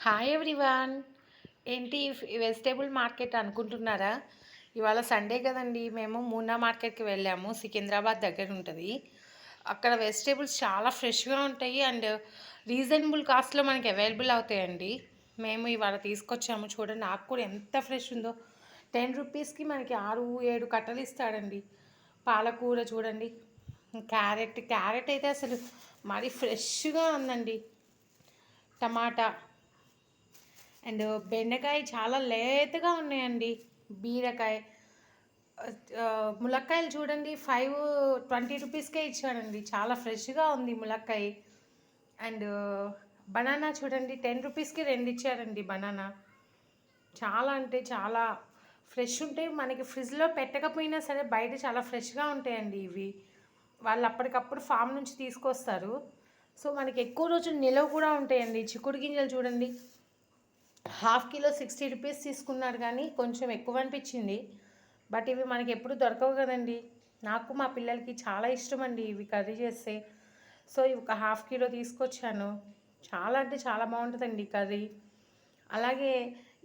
Hi everyone. ఏంటి vegetable market అనుకుంటున్నారా? ఇవాళ సండే కదండి. మేము మూనా మార్కెట్కి వెళ్ళాము. సికింద్రాబాద్ దగ్గర ఉంటుంది. అక్కడ వెజిటేబుల్స్ చాలా ఫ్రెష్గా ఉంటాయి అండ్ రీజనబుల్ కాస్ట్లో మనకి అవైలబుల్ అవుతాయండి. మేము ఇవాళ తీసుకొచ్చాము. చూడండి ఆకుకూర ఎంత ఫ్రెష్ ఉందో. 10 రూపీస్కి మనకి 6-7 కట్టలు ఇస్తాడండి. పాలకూర చూడండి. క్యారెట్ అయితే అసలు మరీ ఫ్రెష్గా ఉందండి. టమాటా అండ్ బెండకాయ చాలా లేతగా ఉన్నాయండి. బీరకాయ, ములక్కాయలు చూడండి 20 రూపీస్కే ఇచ్చాడండి. చాలా ఫ్రెష్గా ఉంది ములక్కాయ. అండ్ బనానా చూడండి 10 రూపీస్కి 2 ఇచ్చారండి. బనానా చాలా అంటే చాలా ఫ్రెష్ ఉంటాయి. మనకి ఫ్రిడ్జ్లో పెట్టకపోయినా సరే బయట చాలా ఫ్రెష్గా ఉంటాయండి ఇవి. వాళ్ళు అప్పటికప్పుడు ఫామ్ నుంచి తీసుకొస్తారు. సో మనకి ఎక్కువ రోజులు నిలవ కూడా ఉంటాయండి. చిక్కుడు గింజలు చూడండి, హాఫ్ కిలో 60 రూపీస్ తీసుకున్నాడు కానీ కొంచెం ఎక్కువ అనిపించింది. బట్ ఇవి మనకి ఎప్పుడు దొరకవు కదండి. నాకు మా పిల్లలకి చాలా ఇష్టం అండి ఇవి కర్రీ చేస్తే. సో ఇవి ఒక హాఫ్ కిలో తీసుకొచ్చాను. చాలా అంటే చాలా బాగుంటుందండి కర్రీ. అలాగే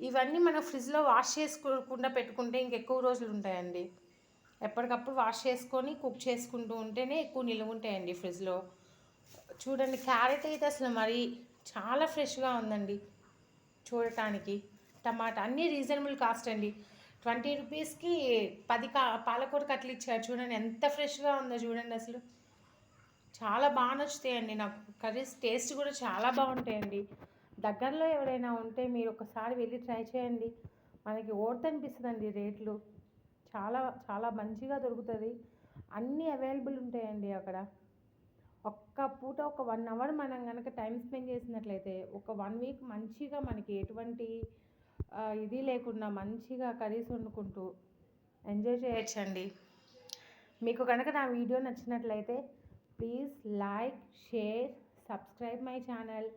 ఇవన్నీ మనం ఫ్రిడ్జ్లో వాష్ చేసుకోకుండా పెట్టుకుంటే ఇంకెక్కువ రోజులు ఉంటాయండి. ఎప్పటికప్పుడు వాష్ చేసుకొని కుక్ చేసుకుంటూ ఉంటేనే ఎక్కువ నిలువ ఉంటాయండి ఫ్రిడ్జ్లో. చూడండి క్యారెట్ అయితే అసలు మరి చాలా ఫ్రెష్గా ఉందండి చూడటానికి. టమాటా అన్నీ రీజనబుల్ కాస్ట్ అండి. 20 రూపీస్కి 10 పాలకూర కట్టలు ఇచ్చారు. చూడండి ఎంత ఫ్రెష్గా ఉందో చూడండి. అసలు చాలా బాగా నచ్చుతాయండి నాకు. కర్రీస్ టేస్ట్ కూడా చాలా బాగుంటాయండి. దగ్గరలో ఎవరైనా ఉంటే మీరు ఒకసారి వెళ్ళి ట్రై చేయండి. మనకి ఓర్త్ అనిపిస్తుందండి రేట్లు. చాలా చాలా మంచిగా దొరుకుతుంది. అన్నీ అవైలబుల్ ఉంటాయండి అక్కడ. ఒక్క పూట ఒక 1 అవర్ మనం కనుక టైం స్పెండ్ చేసినట్లయితే ఒక 1 వీక్ మంచిగా మనకి ఎటువంటి ఇది లేకుండా మంచిగా కర్రీస్ వండుకుంటూ ఎంజాయ్ చేయొచ్చండి. మీకు కనుక నా వీడియో నచ్చినట్లయితే please like, share, subscribe my channel.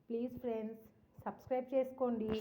Please friends subscribe చేసుకోండి.